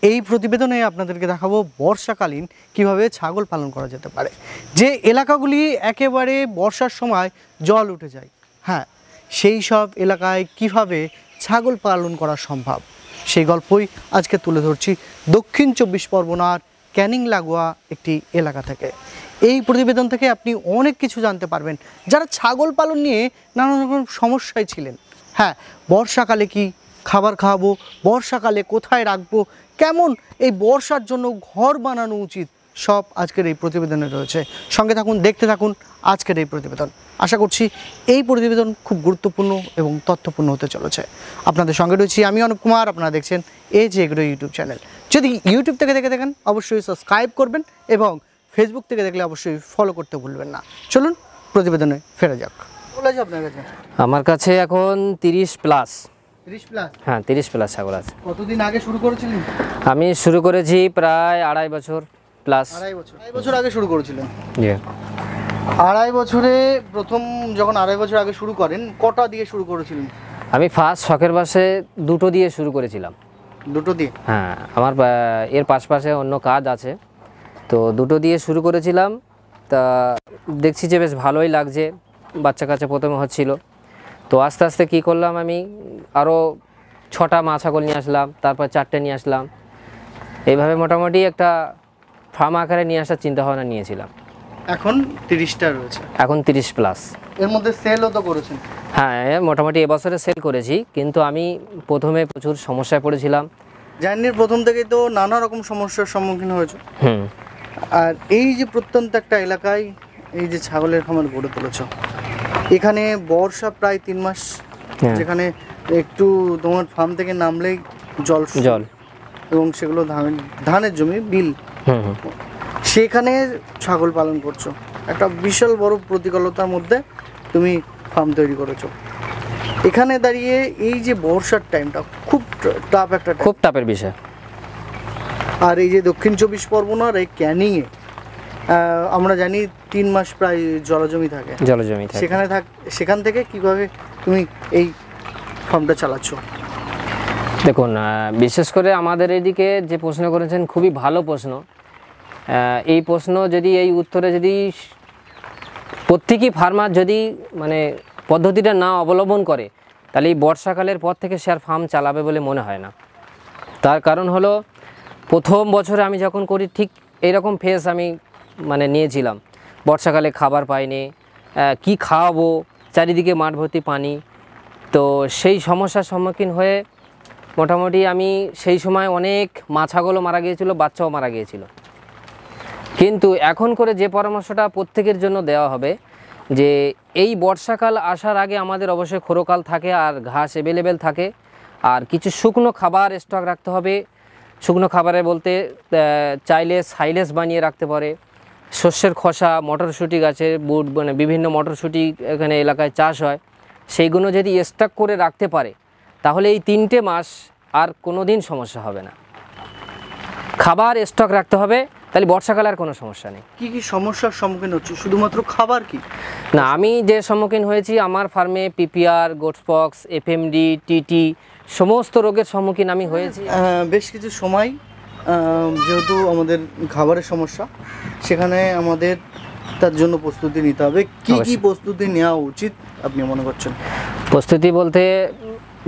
এই প্রতিবেদনে আপনাদেরকে দেখাবো বর্ষাকালীন কিভাবে ছাগল পালন করা যেতে পারে। যে এলাকাগুলি একেবারে বর্ষার সময় জল উঠে যায়, হ্যাঁ, সেই সব এলাকায় কিভাবে ছাগল পালন করা সম্ভব সেই গল্পই আজকে তুলে ধরছি দক্ষিণ 24 পরগনার ক্যানিং লাগোয়া একটি এলাকা থেকে। এই প্রতিবেদন থেকে আপনি অনেক কিছু জানতে পারবেন যারা ছাগল পালন নিয়ে নানা রকম সমস্যায় ছিলেন। হ্যাঁ, বর্ষাকালে কি খাবার খাওয়াবো, বর্ষাকালে কোথায় রাখবো, কেমন এই বর্ষার জন্য ঘর বানানো উচিত, সব আজকের এই প্রতিবেদনে রয়েছে। সঙ্গে থাকুন, দেখতে থাকুন আজকের এই প্রতিবেদন। আশা করছি এই প্রতিবেদন খুব গুরুত্বপূর্ণ এবং তথ্যপূর্ণ হতে চলেছে। আপনাদের সঙ্গে রয়েছি আমি অনুপ কুমার, আপনারা দেখছেন এজ এগ্রো ইউটিউব চ্যানেল। যদি ইউটিউব থেকে দেখে থাকেন অবশ্যই সাবস্ক্রাইব করবেন এবং ফেসবুক থেকে দেখলে অবশ্যই ফলো করতে ভুলবেন না। চলুন প্রতিবেদনে ফেরা যাক। বলা যায় আপনার কাছে? আমার কাছে এখন 30 প্লাস। 30 প্লাস? হ্যাঁ, 30 প্লাস ছাগল আছে। কতদিন আগে শুরু করেছিলেন? আমি শুরু করেছি প্রায় 2.5 বছর প্লাস। 2.5 বছর আগে শুরু করেছিলেন? জি। 2.5 বছরে প্রথম যখন 2.5 বছর আগে শুরু করেন, কটা দিয়ে শুরু করেছিলেন? আমি ফার্স্ট শখের বাসে 2টো দিয়ে শুরু করেছিলাম। 2টো দিয়ে? হ্যাঁ, আমার এর পাশে অন্য কাজ আছে, তো 2টো দিয়ে শুরু করেছিলাম। তা দেখছি যে বেশ ভালোই লাগছে, বাচ্চা কাচ্চা প্রথমে হচ্ছিল। তো আস্তে আস্তে কী করলাম, আমি আরও 6টা মা ছাগল নিয়ে আসলাম, তারপর 4টে নিয়ে আসলাম। এইভাবে মোটামুটি একটা ফার্ম আকারে নিয়ে আসার চিন্তাভাবনা নিয়েছিলাম। এখন 30টা রয়েছে? এখন 30 প্লাস। এর মধ্যে সেলও তো করেছেন? হ্যাঁ, মোটামুটি এবছরে সেল করেছি, কিন্তু আমি প্রথমে প্রচুর সমস্যায় পড়েছিলাম। জার্নির প্রথম থেকেই তো নানা রকম সমস্যার সম্মুখীন হয়েছে। আর এই যে প্রত্যন্ত একটা এলাকায় এই যে ছাগলের খামার গড়ে তুলেছ, এখানে বর্ষা প্রায় 3 মাস, যেখানে একটু তোমার ফার্ম থেকে নামলেই জল এবং সেগুলো ধানের জমি বিল, সেখানে ছাগল পালন করছো। একটা বিশাল বড় প্রতিকূলতার মধ্যে তুমি ফার্ম তৈরি করেছো। এখানে দাঁড়িয়ে এই যে বর্ষার টাইমটা খুব টাফ, খুব টাফের বিষয়। আর এই যে দক্ষিণ 24 পরগনার এই ক্যানিংয়ে আমরা জানি 3 মাস প্রায় জলজমি থাকে, সেখান থেকে কিভাবে তুমি এই ফার্মটা চালাচ্ছ? দেখুন, বিশেষ করে আমাদের এইদিকে যে প্রশ্ন করেছেন খুবই ভালো প্রশ্ন। এই প্রশ্ন যদি এই উত্তরে যদি প্রত্যেকই ফার্মার যদি মানে পদ্ধতিটা না অবলম্বন করে, তাহলে এই বর্ষাকালের পর থেকে সে আর ফার্ম চালাবে বলে মনে হয় না। তার কারণ হলো, প্রথম বছরে আমি যখন করি ঠিক এইরকম ফেস আমি মানে নিয়েছিলাম। বর্ষাকালে খাবার পাইনি, কি খাওয়াবো, চারিদিকে মাঠ ভর্তি পানি। তো সেই সমস্যার সম্মুখীন হয়ে মোটামুটি আমি সেই সময় অনেক মা ছাগলও মারা গিয়েছিল, বাচ্চাও মারা গিয়েছিল। কিন্তু এখন করে যে পরামর্শটা প্রত্যেকের জন্য দেওয়া হবে, যে এই বর্ষাকাল আসার আগে আমাদের অবশ্যই খোরকাল থাকে আর ঘাস অ্যাভেলেবেল থাকে, আর কিছু শুকনো খাবার স্টক রাখতে হবে। শুকনো খাবারে বলতে চাইলে সাইলেজ বানিয়ে রাখতে পারে, শস্যের খোসা, মটরশুঁটি গাছের বুট, মানে বিভিন্ন মটরশুঁটি এখানে এলাকায় চাষ হয়, সেইগুলো যদি স্টক করে রাখতে পারে, তাহলে এই 3টে মাস আর কোনো দিন সমস্যা হবে না। খাবার স্টক রাখতে হবে, তাহলে বর্ষাকালে আর কোনো সমস্যা নেই। কি কি সমস্যার সম্মুখীন হচ্ছে? শুধুমাত্র খাবার কি না, আমি যে সম্মুখীন হয়েছি, আমার ফার্মে পিপিআর, গোটপক্স, এফএমডি, টিটি সমস্ত রোগের সম্মুখীন আমি হয়েছি। বেশ কিছু সময় যেহেতু আমাদের খাবারের সমস্যা, সেখানে আমাদের তার জন্য প্রস্তুতি নিতে হবে। কি কি প্রস্তুতি নেওয়া উচিত আপনি মনে করছেন? প্রস্তুতি বলতে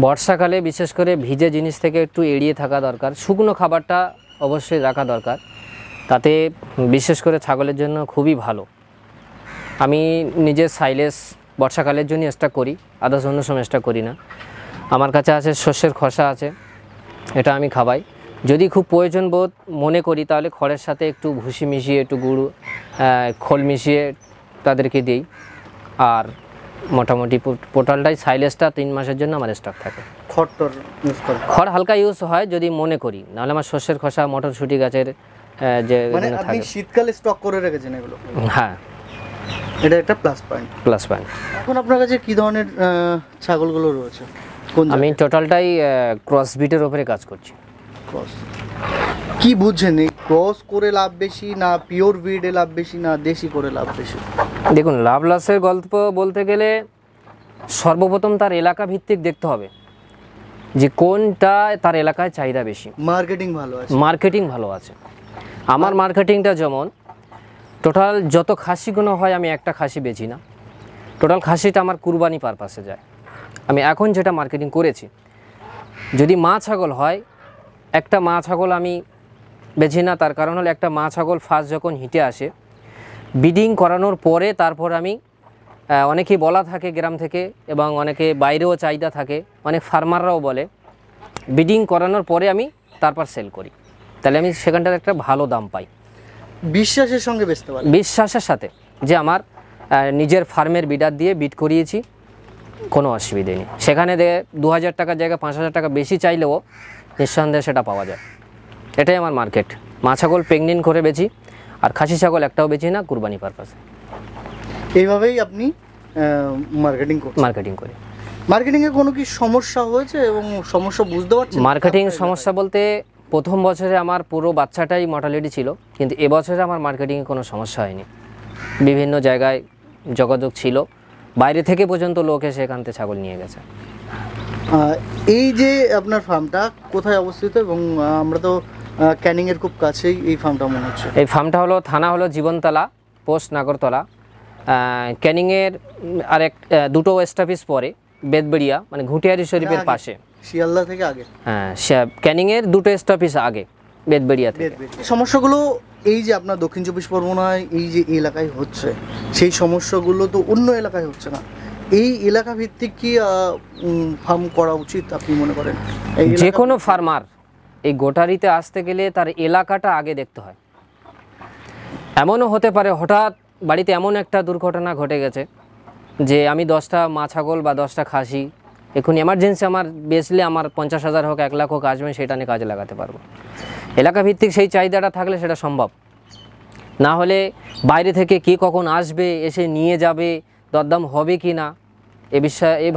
বর্ষাকালে বিশেষ করে ভিজে জিনিস থেকে একটু এড়িয়ে থাকা দরকার। শুকনো খাবারটা অবশ্যই রাখা দরকার, তাতে বিশেষ করে ছাগলের জন্য খুবই ভালো। আমি নিজের সাইলেজ বর্ষাকালের জন্য স্টক করি, আদার্স অন্য সময় স্টক করি না। আমার কাছে আছে শস্যের খোসা আছে, এটা আমি খাওয়াই। যদি খুব প্রয়োজন বোধ মনে করি, তাহলে খড়ের সাথে একটু ভুসি মিশিয়ে, একটু গুঁড়ো খোল মিশিয়ে তাদেরকে দিই। আর মোটামুটি পোর্টালটাই সাইলেজটা 3 মাসের জন্য আমার স্টক থাকে। খড় হালকা ইউজ হয় যদি মনে করি, নাহলে আমার শস্যের খোসা, মটরশুঁটি গাছের যে আপনি শীতকালে স্টক করে রেখেছেন এগুলো? হ্যাঁ, এটা একটা প্লাস পয়েন্ট। এখন আপনার কাছে কি ধরনের ছাগলগুলো রয়েছে? আমি টোটালটাই ক্রস ব্রিডের উপরে কাজ করছি। কি বুঝছেন, এই ক্রস করে লাভ বেশি, না পিওর ব্রিডে লাভ বেশি, না দেশি করে লাভ বেশি? দেখুন, লাভ লসের গল্প বলতে গেলে সর্বপ্রথম তার এলাকা ভিত্তিক দেখতে হবে। যে কোনটা তার এলাকায় চাহিদা বেশি, মার্কেটিং ভালো আছে। মার্কেটিং ভালো আছে। আমার মার্কেটিংটা যেমন টোটাল যত খাসিগুলো হয় আমি একটা খাসি বেচি না, টোটাল খাসিটা আমার কুরবানি পারপাসে যায়। আমি এখন যেটা মার্কেটিং করেছি, যদি মা ছাগল হয় একটা মা ছাগল আমি বেচি না, তার কারণ হলো একটা মা ছাগল ফার্স্ট যখন হিটে আসে ব্রিডিং করানোর পরে তারপর আমি অনেকেই বলা থাকে গ্রাম থেকে এবং অনেকে বাইরেও চাহিদা থাকে, অনেক ফার্মাররাও বলে ব্রিডিং করানোর পরে আমি তারপর সেল করি, তাহলে আমি সেখানটার একটা ভালো দাম পাই। বিশ্বাসের সঙ্গে বেচতে পারে, বিশ্বাসের সাথে যে আমার নিজের ফার্মের বিডার দিয়ে বিট করিয়েছি, কোনো অসুবিধে নেই। সেখানে 2000 টাকার জায়গায় 5000 টাকা বেশি চাইলেও নিঃসন্দেহে সেটা পাওয়া যায়। এটাই আমার মার্কেট। মা ছাগল প্রেগনেন্ট করে বেচি, আর খাসি ছাগল একটাও বেচি না, কুরবানি পারপাসে। এইভাবেই আপনি মার্কেটিং করছেন? মার্কেটিং করি। মার্কেটিংয়ে কোনো কি সমস্যা হয়েছে এবং সমস্যা বুঝতে পারছেন? মার্কেটিং সমস্যা বলতে প্রথম বছরে আমার পুরো বাচ্চাটাই মর্টালিটি ছিল, কিন্তু এবছরে আমার মার্কেটিংয়ে কোনো সমস্যা হয়নি। বিভিন্ন জায়গায় যোগাযোগ ছিল, বাইরে থেকে পর্যন্ত লোক এসে এখান থেকে ছাগল নিয়ে গেছে। এই যে আপনার ফার্মটা কোথায় অবস্থিত? এবং আমরা তো ক্যানিংয়ের খুব কাছেই এই ফার্মটা মনে হচ্ছে। এই ফার্মটা হলো থানা হলো জীবনতলা, পোস্ট নাগরতলা। ক্যানিংয়ের আরেক দুটো স্টপেজ পরে বেদবেড়িয়া, মানে ঘুটিয়ারি শরীফের পাশে। শিয়ালদা থেকে আগে? হ্যাঁ, ক্যানিংয়ের দুটো স্টপেজ আগে বেদবেড়িয়া থেকে। সমস্যাগুলো এই যে আপনার দক্ষিণ চব্বিশ পরগনায় এই যে এলাকায় হচ্ছে, সেই সমস্যাগুলো তো অন্য এলাকায় হচ্ছে না। এই এলাকা ভিত্তিক কি ফার্ম করা উচিত আপনি মনে করেন? যে কোনো ফার্মার এই গোটারিতে আসতে গেলে তার এলাকাটা আগে দেখতে হয়। এমনও হতে পারে হঠাৎ বাড়িতে এমন একটা দুর্ঘটনা ঘটে গেছে যে আমি 10টা মা ছাগল বা 10টা খাসি এখন এমার্জেন্সি আমার বেচলে আমার 50,000 হোক 1 লাখ হোক আসবে, সেটা নিয়ে কাজে লাগাতে পারবো। এলাকা ভিত্তিক সেই চাহিদাটা থাকলে সেটা সম্ভব। না হলে বাইরে থেকে কে কখন আসবে, এসে নিয়ে যাবে, দরদাম হবে কি না, এ বিষয়ে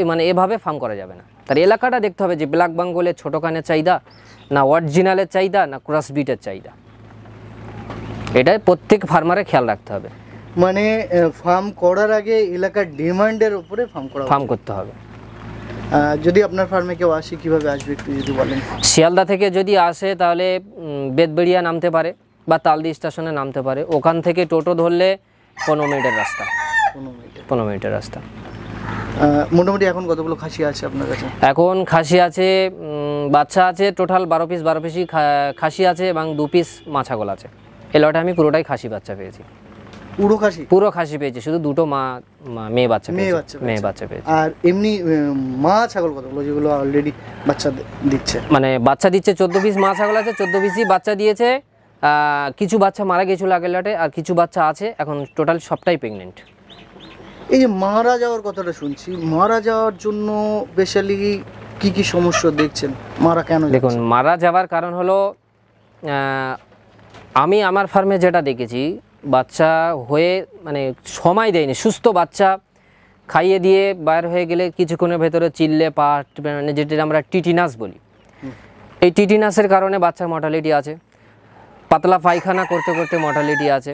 মানে এভাবে ফার্ম করা যাবে না। তার এলাকাটা দেখতে হবে যে ব্ল্যাক বেঙ্গলের ছোটো কানের চাহিদা, না অরিজিনালের চাহিদা, না ক্রস বিটের চাহিদা। এটাই প্রত্যেক ফার্মারের খেয়াল রাখতে হবে। মানে ফার্ম করার আগে এলাকার ডিমান্ডের উপরে ফার্ম করতে হবে। যদি আপনার ফার্মে কেউ আসে কিভাবে আসবে একটু যদি বলেন? শিয়ালদা থেকে যদি আসে তাহলে বেদবেড়িয়া নামতে পারে বা তালদি স্টেশনে নামতে পারে। ওখান থেকে টোটো ধরলে 15 মিনিটের রাস্তা। 15 মিনিটের রাস্তা। মোটামুটি এখন কতগুলো খাসি আছে আপনার কাছে? এখন খাসি আছে, বাচ্চা আছে টোটাল 12 পিস, 12 পিসই খাসি আছে এবং 2 পিস মা ছাগল আছে। এই লটে আমি পুরোটাই খাসি বাচ্চা পেয়েছি। পুরো খাসি পেয়েছি, শুধু দুটো মেয়ে বাচ্চা পেয়েছি। আর এমনি মা ছাগল কতগুলো যেগুলো অলরেডি বাচ্চা দিচ্ছে? মানে বাচ্চা দিচ্ছে 14 পিস মা ছাগল আছে, 14 পিসই বাচ্চা দিয়েছে। কিছু বাচ্চা মারা গেছিল আগের লটে, আর কিছু বাচ্চা আছে এখন, টোটাল সবটাই প্রেগনেন্ট। এই যে মারা যাওয়ার কথাটা শুনছি, মারা যাওয়ার জন্য স্পেশালি কি কি সমস্যা দেখছেন? মারা কেন? দেখুন, মারা যাওয়ার কারণ হলো আমি আমার ফার্মে যেটা দেখেছি, বাচ্চা হয়ে মানে সময় দেয়নি, সুস্থ বাচ্চা খাইয়ে দিয়ে বাইর হয়ে গেলে কিছুক্ষণের ভেতরে চিল্লে পাট, মানে যেটা আমরা টিটিনাস বলি, এই টিটিনাসের কারণে বাচ্চার মর্টালিটি আছে। পাতলা পায়খানা করতে করতে মর্টালিটি আছে।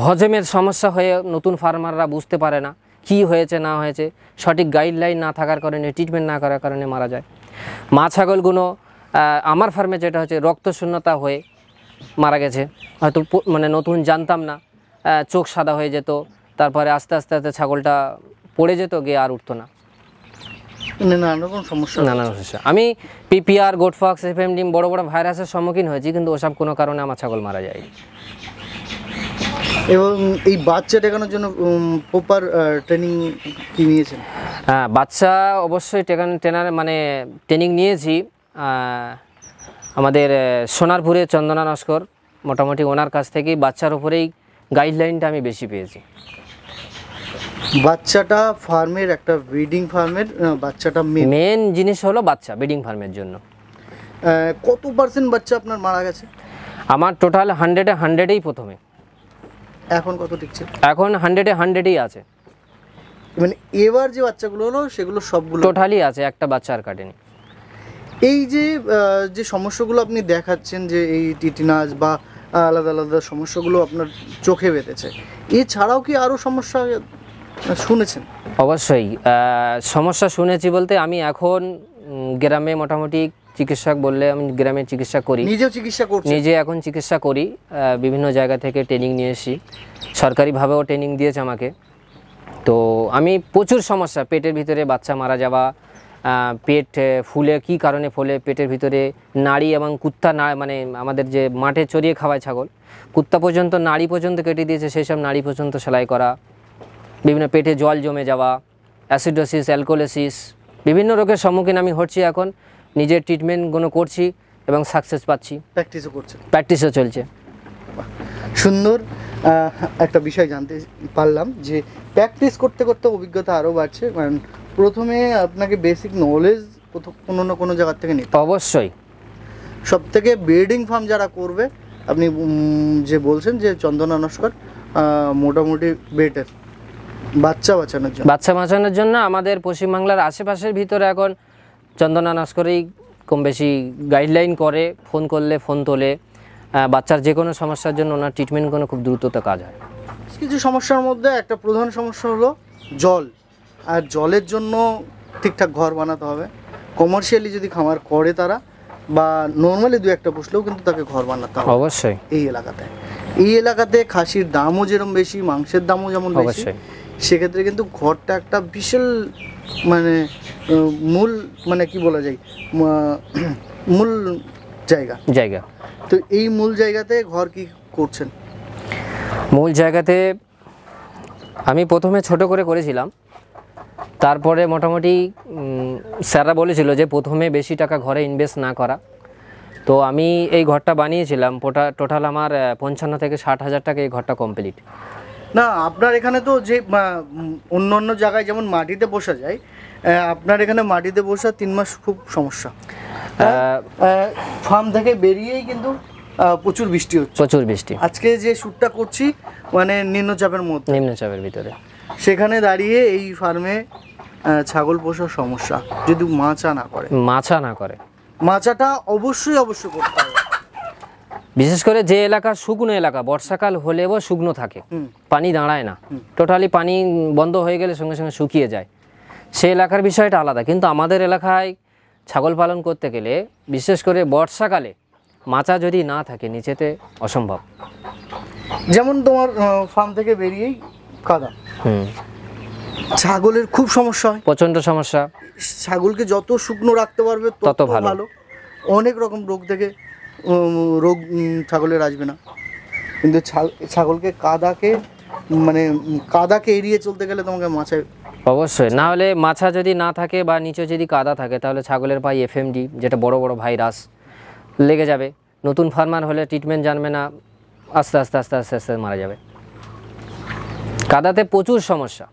হজমের সমস্যা হয়ে নতুন ফার্মাররা বুঝতে পারে না কি হয়েছে না হয়েছে, সঠিক গাইডলাইন না থাকার কারণে, ট্রিটমেন্ট না করার কারণে মারা যায়। মা ছাগলগুলো আমার ফার্মে যেটা হচ্ছে রক্তশূন্যতা হয়ে মারা গেছে, হয়তো মানে নতুন জানতাম না, চোখ সাদা হয়ে যেত, তারপরে আস্তে আস্তে আস্তে ছাগলটা পড়ে যেত, গিয়ে আর উঠতো না। নানান সমস্যা। আমি পিপিআর, গোটফক্স, এফএমডি বড় বড় ভাইরাসের সম্মুখীন হয়েছি, কিন্তু ওসব কোনো কারণে আমার ছাগল মারা যায়নি। এবং এই বাচ্চা দেখানোর জন্য প্রপার ট্রেনিং কি নিয়েছেন? হ্যাঁ, বাচ্চা অবশ্যই ট্রেনার মানে ট্রেনিং নিয়েছি। আমাদের সোনারপুরে চন্দনা নস্কর, মোটামুটি ওনার কাছ থেকেই বাচ্চার উপরেই গাইডলাইনটা আমি বেশি পেয়েছি। বাচ্চাটা ফার্মের একটা ব্রিডিং ফার্মের বাচ্চাটা মেন জিনিস হলো বাচ্চা ব্রিডিং ফার্মের জন্য। কত পার্সেন্ট বাচ্চা আপনার মারা গেছে? আমার টোটাল 100-এ 100-এই প্রথমে। এখন কত টিকছে? এখন 100-এ 100-ই আছে। মানে এবার যে বাচ্চাগুলো হলো সেগুলো সবগুলো টোটালি আছে, একটা বাচ্চা আর কাটেনি। এই যে সমস্যাগুলো আপনি দেখাচ্ছেন, যে এই টিটিনাস বা আলাদা আলাদা সমস্যাগুলো আপনার চোখে বেঁধেছে, এছাড়াও কি আরও সমস্যা শুনেছেন? অবশ্যই সমস্যা শুনেছি বলতে আমি এখন গ্রামে মোটামুটি চিকিৎসক বললে আমি গ্রামে চিকিৎসা করি, নিজেও চিকিৎসা করছেন? নিজে এখন চিকিৎসা করি, বিভিন্ন জায়গা থেকে ট্রেনিং নিয়ে এসেছি, সরকারিভাবেও ট্রেনিং দিয়েছে আমাকে। তো আমি প্রচুর সমস্যা, পেটের ভিতরে বাচ্চা মারা যাওয়া, পেট ফুলে কি কারণে ফলে, পেটের ভিতরে নাড়ি এবং কুত্তা মানে আমাদের যে মাঠে চড়িয়ে খাওয়ায় ছাগল, কুত্তা পর্যন্ত নাড়ি পর্যন্ত কেটে দিয়েছে, সেই সব নাড়ি পর্যন্ত সেলাই করা, বিভিন্ন পেটে জল জমে যাওয়া, অ্যাসিডোসিস, অ্যালকোলিসিস, বিভিন্ন রোগের সম্মুখীন আমি হচ্ছি। এখন নিজের ট্রিটমেন্টগুলো করছি এবং সাকসেস পাচ্ছি, প্র্যাকটিসও করছেন? প্র্যাকটিসও চলছে। সুন্দর একটা বিষয় জানতে পারলাম যে প্র্যাকটিস করতে করতে অভিজ্ঞতা আরও বাড়ছে, কারণ প্রথমে আপনাকে বেসিক নলেজ কোনো না কোনো জায়গার থেকে নিতে। অবশ্যই সব থেকে ব্রিডিং ফার্ম যারা করবে, আপনি যে বলছেন যে চন্দনা নস্কর মোটামুটি বেটার বাচ্চা বাঁচানোর জন্য আমাদের পশ্চিমবাংলার আশেপাশের ভিতরে এখন চন্দনা নস্করই কম বেশি গাইডলাইন করে, ফোন করলে ফোন তোলে, বাচ্চার যে কোনো সমস্যার জন্য ওনার ট্রিটমেন্টগুলো খুব দ্রুততা কাজ হয়। কিছু সমস্যার মধ্যে একটা প্রধান সমস্যা হলো জল, আর জলের জন্য ঠিকঠাক ঘর বানাতে হবে। কমার্শিয়ালি যদি খামার করে তারা, বা নর্মালি দু একটা পুষলেও কিন্তু তাকে ঘর বানাতে হবে অবশ্যই। এই এলাকাতে খাসির দামও যেরকম বেশি, মাংসের দামও যেমন বেশি, সেক্ষেত্রে কিন্তু ঘরটা একটা বিশাল মানে মূল মানে কি বলা যায় মূল জায়গা। তো এই মূল জায়গাতে ঘর কি করছেন? মূল জায়গাতে আমি প্রথমে ছোট করে করেছিলাম, তারপরে মোটামুটি স্যাররা বলেছিল যে প্রথমে বেশি টাকা ঘরে ইনভেস্ট না করা। তো আমি এই ঘরটা বানিয়েছিলাম, টোটাল আমার 55 থেকে 60 হাজার টাকা এই ঘরটা কমপ্লিট। না, আপনার এখানে তো যে অন্য অন্য জায়গায় যেমন মাটিতে বসা যায়, আপনার এখানে মাটিতে বসা 3 মাস খুব সমস্যা। ফার্ম থেকে বেরিয়েই কিন্তু প্রচুর বৃষ্টি হচ্ছে, আজকে যে শ্যুটটা করছি মানে নিম্নচাপের ভিতরে, সেখানে দাঁড়িয়ে এই ফার্মে ছাগল পোষার সমস্যা যদি মাচা না করে, মাচাটা অবশ্যই করতে হবে। বিশেষ করে যে এলাকা শুকনো এলাকা, বর্ষাকাল হলেও শুকনো থাকে, পানি দাঁড়ায় না, টোটালি পানি বন্ধ হয়ে গেলে সঙ্গে সঙ্গে শুকিয়ে যায়, সেই এলাকার বিষয়টা আলাদা। কিন্তু আমাদের এলাকায় ছাগল পালন করতে গেলে বিশেষ করে বর্ষাকালে মাচা যদি না থাকে নিচেতে অসম্ভব। যেমন তোমার ফার্ম থেকে বেরিয়েই কাদা, ছাগলের খুব সমস্যা হয়, প্রচণ্ড সমস্যা। ছাগলকে যত শুকনো রাখতে পারবে তত ভালো। অনেক রকম রোগ থেকে ছাগলের আসবে না, কিন্তু ছাগলকে কাদাকে এড়িয়ে চলতে গেলে তোমাকে মাছায় অবশ্যই, না হলে মাছা যদি না থাকে বা নিচে যদি কাদা থাকে তাহলে ছাগলের পায়ে এফএমডি যেটা বড় বড় ভাইরাস লেগে যাবে। নতুন ফার্মার হলে ট্রিটমেন্ট জানবে না, আস্তে আস্তে মারা যাবে। কাদাতে প্রচুর সমস্যা,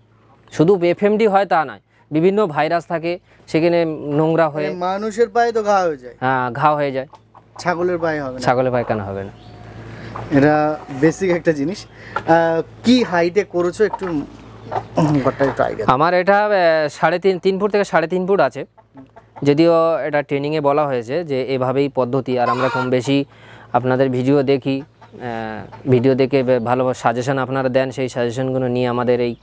শুধু এফএমডি হয় তা নয়, বিভিন্ন ভাইরাস থাকে, সেখানে নোংরা হয়ে মানুষের পায়ে তো ঘা হয়ে যায়। হ্যাঁ, ঘা হয়ে যায়, ছাগলের পায়ে কেন হবে না? এটা বেসিক একটা জিনিস। কি হাইটে করেছো একটু আমার এটা 3.5 ফুট থেকে 3.5 ফুট আছে, যদিও এটা ট্রেনিংয়ে বলা হয়েছে যে এভাবেই পদ্ধতি। আর আমরা কম বেশি আপনাদের ভিডিও দেখে ভালো সাজেশন আপনারা দেন, সেই সাজেশনগুলো নিয়ে আমাদের এই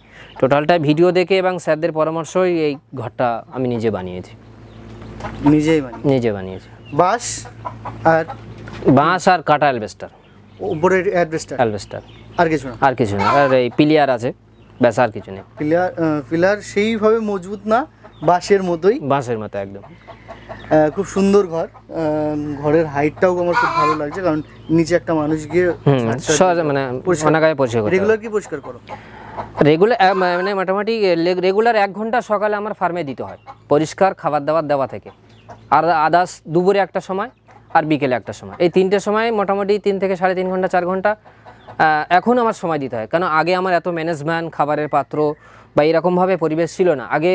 টোটালটা ভিডিও দেখে এবং স্যারদের পরামর্শই এই ঘরটা আমি নিজে বানিয়েছি। বাঁশ আর কাটা অ্যালবেস্টার, উপরের অ্যালবেস্টার, আর কিছু না। আর এই পিলিয়ার আছে, ব্যাস, আর কিছু নেই। পিলার সেইভাবে মজবুত না, বাঁশের মতো একদম। খুব সুন্দর ঘর, ঘরের হাইটটাও আমার খুব ভালো লাগছে, কারণ নিচে একটা মানুষ গিয়ে মানে রেগুলার কি পরিষ্কার করো? মানে মোটামুটি রেগুলার 1 ঘন্টা সকালে আমার ফার্মে দিতে হয় পরিষ্কার, খাবার দাবার দেওয়া থেকে, আর আদার্স দুপুরে একটা সময় আর বিকেলে একটা সময়, এই 3টে সময় মোটামুটি 3 থেকে 3.5 ঘন্টা 4 ঘন্টা এখন আমার সময় দিতে হয়। কেন আগে আমার এত ম্যানেজমেন্ট, খাবারের পাত্র বা এরকমভাবে পরিবেশ ছিল না। আগে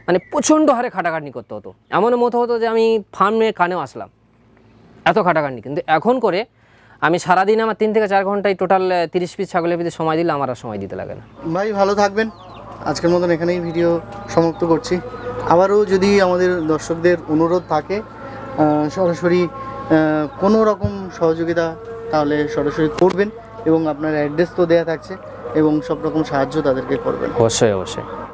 মানে প্রচণ্ড হারে খাটাখাটনি করতে হতো, এমন মতো হতো যে আমি ফার্মে কানেও আসলাম, এত খাটাখাটনি। কিন্তু এখন করে আমি সারাদিন আমার 3 থেকে 4 ঘন্টায় টোটাল 30 পিস ছাগলের ভিতরে সময় দিলে আমার আর সময় দিতে লাগে না। ভাই ভালো থাকবেন, আজকের মতন এখানেই ভিডিও সমাপ্ত করছি। আবারও যদি আমাদের দর্শকদের অনুরোধ থাকে সরাসরি কোনো রকম সহযোগিতা, তাহলে সরাসরি করবেন, এবং আপনার অ্যাড্রেস তো দেওয়া থাকছে, এবং সব রকম সাহায্য তাদেরকে করবেন। অবশ্যই।